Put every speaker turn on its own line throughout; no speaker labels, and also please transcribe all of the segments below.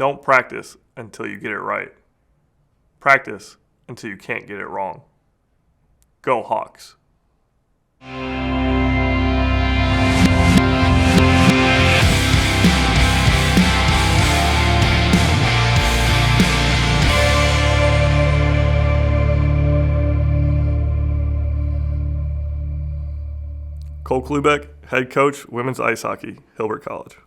Don't practice until you get it right. Practice until you can't get it wrong. Go Hawks. Cole Klubek, head coach, women's ice hockey, Hilbert College.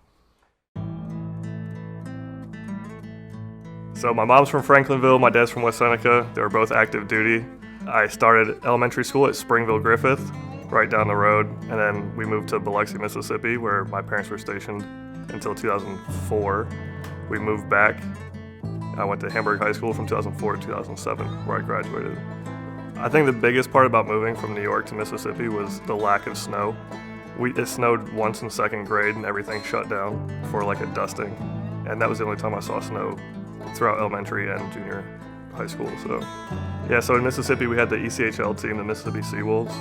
So my mom's from Franklinville, my dad's from West Seneca. They were both active duty. I started elementary school at Springville Griffith, right down the road, and then we moved to Biloxi, Mississippi, where my parents were stationed until 2004. We moved back. I went to Hamburg High School from 2004 to 2007, where I graduated. I think the biggest part about moving from New York to Mississippi was the lack of snow. It snowed once in second grade and everything shut down for like a dusting. And that was the only time I saw snow throughout elementary and junior high school. So in Mississippi we had the ECHL team, the Mississippi Seawolves.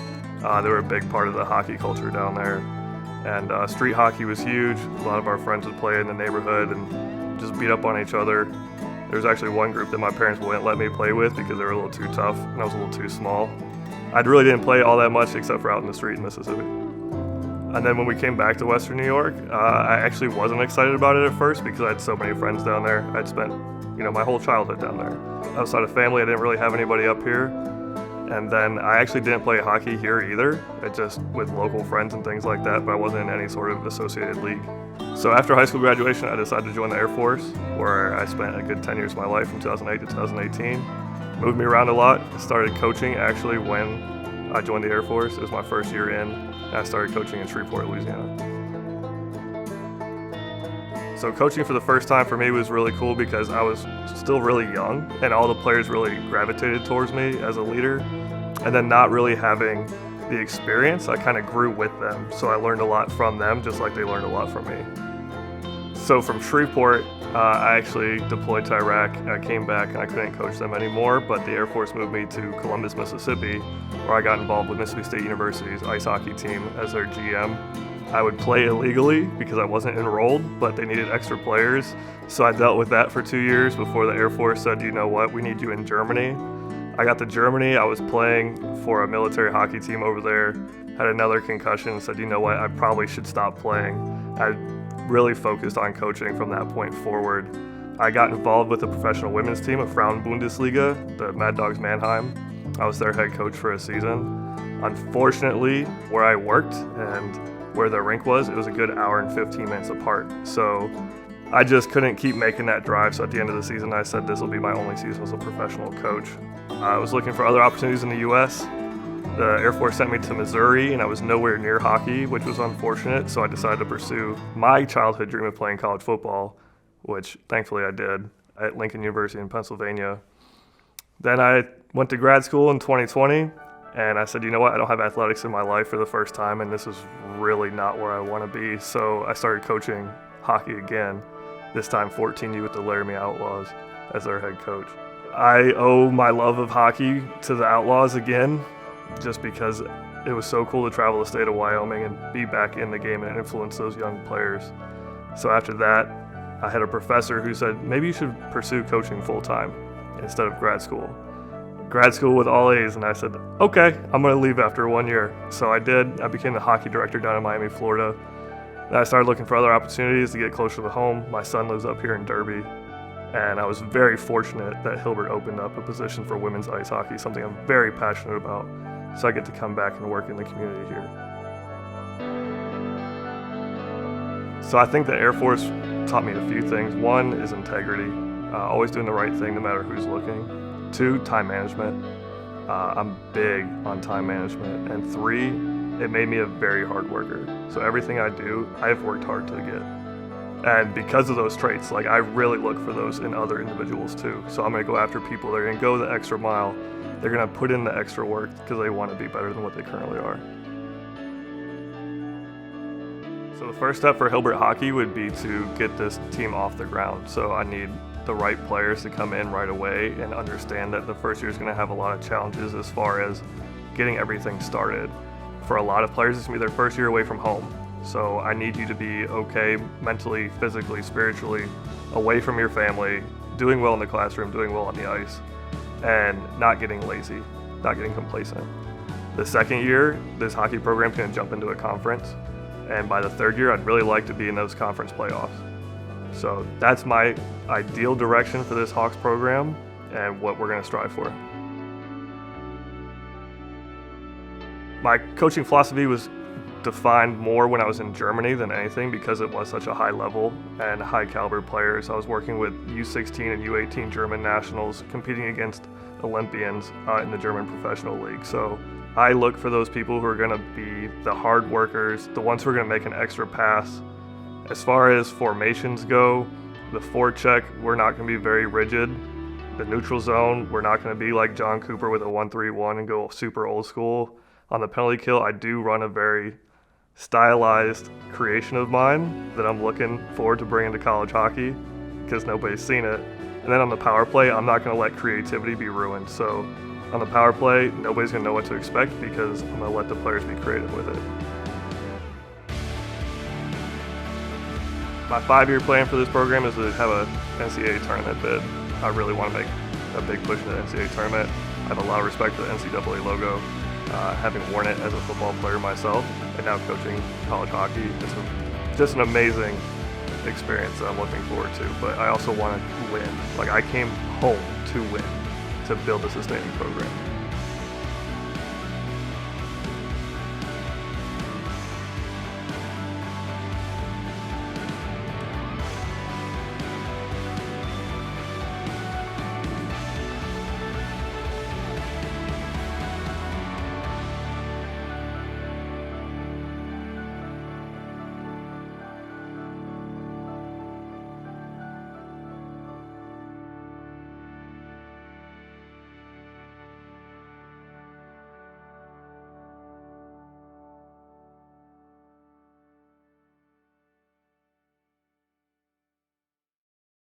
They were a big part of the hockey culture down there. And street hockey was huge. A lot of our friends would play in the neighborhood and just beat up on each other. There was actually one group that my parents wouldn't let me play with because they were a little too tough and I was a little too small. I really didn't play all that much except for out in the street in Mississippi. And then when we came back to Western New York, I actually wasn't excited about it at first because I had so many friends down there. I'd spent, my whole childhood down there. Outside of family, I didn't really have anybody up here. And then I actually didn't play hockey here either, just with local friends and things like that, but I wasn't in any sort of associated league. So after high school graduation, I decided to join the Air Force, where I spent a good 10 years of my life from 2008 to 2018. Moved me around a lot. Started coaching actually when I joined the Air Force. It was my first year in, and I started coaching in Shreveport, Louisiana. So coaching for the first time for me was really cool because I was still really young and all the players really gravitated towards me as a leader. And then not really having the experience, I kind of grew with them. So I learned a lot from them just like they learned a lot from me. So from Shreveport, I actually deployed to Iraq. I came back and I couldn't coach them anymore, but the Air Force moved me to Columbus, Mississippi, where I got involved with Mississippi State University's ice hockey team as their GM. I would play illegally because I wasn't enrolled, but they needed extra players. So I dealt with that for 2 years before the Air Force said, you know what, we need you in Germany. I got to Germany, I was playing for a military hockey team over there, had another concussion, said, you know what, I probably should stop playing. I really focused on coaching from that point forward. I got involved with the professional women's team of Frauen Bundesliga, the Mad Dogs Mannheim. I was their head coach for a season. Unfortunately, where I worked and where the rink was, it was a good hour and 15 minutes apart. So I just couldn't keep making that drive. So at the end of the season, I said this will be my only season as a professional coach. I was looking for other opportunities in the U.S. The Air Force sent me to Missouri, and I was nowhere near hockey, which was unfortunate. So I decided to pursue my childhood dream of playing college football, which thankfully I did at Lincoln University in Pennsylvania. Then I went to grad school in 2020. And I said, you know what, I don't have athletics in my life for the first time, and this is really not where I want to be. So I started coaching hockey again, this time 14U with the Laramie Outlaws as their head coach. I owe my love of hockey to the Outlaws again, just because it was so cool to travel the state of Wyoming and be back in the game and influence those young players. So after that, I had a professor who said, maybe you should pursue coaching full-time instead of grad school. Grad school with all A's, and I said, okay, I'm going to leave after 1 year. So I did. I became the hockey director down in Miami, Florida. Then I started looking for other opportunities to get closer to home. My son lives up here in Derby, and I was very fortunate that Hilbert opened up a position for women's ice hockey, something I'm very passionate about. So I get to come back and work in the community here. So I think the Air Force taught me a few things. One is integrity, always doing the right thing no matter who's looking. 2, time management. I'm big on time management. And 3, it made me a very hard worker. So everything I do, I've worked hard to get. And because of those traits, I really look for those in other individuals too. So I'm gonna go after people that are gonna go the extra mile. They're gonna put in the extra work because they want to be better than what they currently are. So the first step for Hilbert Hockey would be to get this team off the ground. So I need the right players to come in right away and understand that the first year is going to have a lot of challenges as far as getting everything started. For a lot of players, it's going to be their first year away from home. So I need you to be okay mentally, physically, spiritually, away from your family, doing well in the classroom, doing well on the ice, and not getting lazy, not getting complacent. The second year, this hockey program's going to jump into a conference, and by the third year, I'd really like to be in those conference playoffs. So that's my ideal direction for this Hawks program and what we're going to strive for. My coaching philosophy was defined more when I was in Germany than anything because it was such a high level and high caliber players. I was working with U16 and U18 German nationals competing against Olympians in the German professional league. So I look for those people who are going to be the hard workers, the ones who are going to make an extra pass. As far as formations go, the forecheck, we're not going to be very rigid. The neutral zone, we're not going to be like John Cooper with a 1-3-1 and go super old school. On the penalty kill, I do run a very stylized creation of mine that I'm looking forward to bringing to college hockey because nobody's seen it. And then on the power play, I'm not going to let creativity be ruined. So on the power play, nobody's going to know what to expect because I'm going to let the players be creative with it. My 5-year plan for this program is to have a NCAA tournament bid. I really want to make a big push in the NCAA tournament. I have a lot of respect for the NCAA logo. Having worn it as a football player myself and now coaching college hockey, it's just an amazing experience that I'm looking forward to. But I also want to win. Like, I came home to win, to build a sustaining program.